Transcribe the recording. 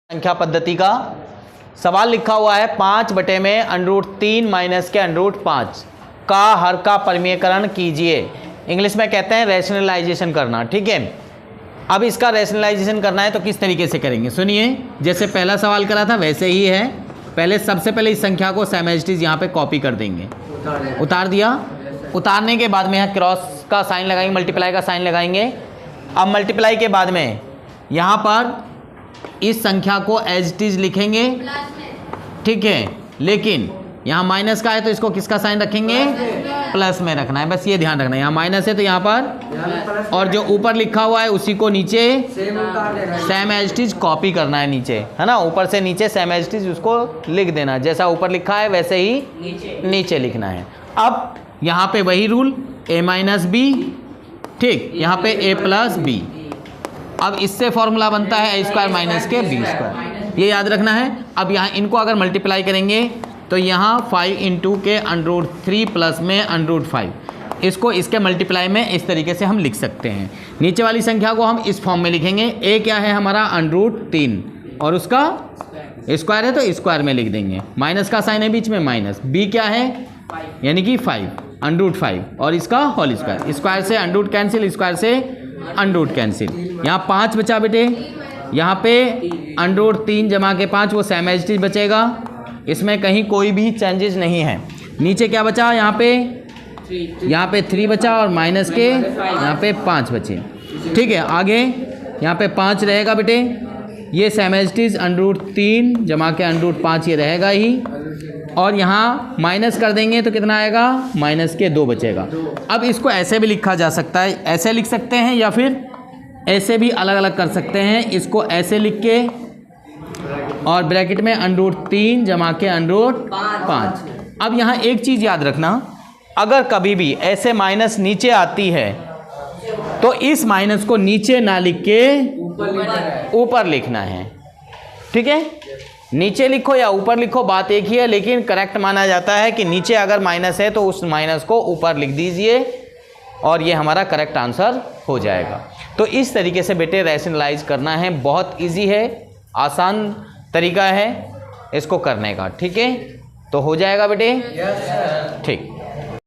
संख्या पद्धति का सवाल लिखा हुआ है 5/में √3 माइनस के √5 का हर का परिमेयकरण कीजिए। इंग्लिश में कहते हैं रैशनलाइजेशन करना। ठीक है, अब इसका रैशनलाइजेशन करना है तो किस तरीके से करेंगे सुनिए। जैसे पहला सवाल करा था वैसे ही है। पहले सबसे पहले इस संख्या को सेम एज इट इज यहाँ पे कॉपी कर देंगे। उतार दिया। उतारने के बाद में यहाँ क्रॉस का साइन लगाएंगे, मल्टीप्लाई का साइन लगाएंगे। अब मल्टीप्लाई के बाद में यहाँ पर इस संख्या को एज इट इज लिखेंगे। ठीक है, लेकिन यहाँ माइनस का है तो इसको किसका साइन रखेंगे? प्लस में रखना है। बस ये ध्यान रखना है, यहाँ माइनस है तो यहाँ पर, और जो ऊपर लिखा हुआ है उसी को नीचे same as it is copy करना है नीचे, है ना। ऊपर से नीचे सेम एज इट इज उसको लिख देना, जैसा ऊपर लिखा है वैसे ही नीचे लिखना है। अब यहाँ पे वही रूल a-b, ठीक, यहाँ पे a+b। अब इससे फॉर्मूला बनता है a² माइनस के b², ये याद रखना है। अब यहाँ इनको अगर मल्टीप्लाई करेंगे तो यहाँ 5 × के √3 प्लस में √5, इसको इसके मल्टीप्लाई में इस तरीके से हम लिख सकते हैं। नीचे वाली संख्या को हम इस फॉर्म में लिखेंगे। a क्या है हमारा? √3, और उसका स्क्वायर है तो स्क्वायर में लिख देंगे। माइनस का साइन है बीच में माइनस। b क्या है? यानी कि 5 √5, और इसका होल स्क्वायर। स्क्वायर से √ कैंसिल, स्क्वायर से √ कैंसिल। यहाँ 5 बचा बेटे, यहाँ पे √3 जमा के 5 वो सेम एज इट इज बचेगा, इसमें कहीं कोई भी चेंजेस नहीं है। नीचे क्या बचा? यहाँ पे 3 बचा, और माइनस के यहाँ पे 5 बचे। ठीक है, आगे यहाँ पे 5 रहेगा बेटे, ये सेम एज इट इज √3 जमा के √5 ये रहेगा ही, और यहाँ माइनस कर देंगे तो कितना आएगा? माइनस के 2 बचेगा। अब इसको ऐसे भी लिखा जा सकता है, ऐसे लिख सकते हैं या फिर ऐसे भी अलग अलग कर सकते हैं। इसको ऐसे लिख के और ब्रैकेट में √3 जमा के √5। अब यहाँ एक चीज़ याद रखना, अगर कभी भी ऐसे माइनस नीचे आती है तो इस माइनस को नीचे ना लिख के ऊपर लिखना है। ठीक है, नीचे लिखो या ऊपर लिखो बात एक ही है, लेकिन करेक्ट माना जाता है कि नीचे अगर माइनस है तो उस माइनस को ऊपर लिख दीजिए और ये हमारा करेक्ट आंसर हो जाएगा। तो इस तरीके से बेटे रैशनलाइज करना है, बहुत इजी है, आसान तरीका है इसको करने का। ठीक है, तो हो जाएगा बेटे। ठीक।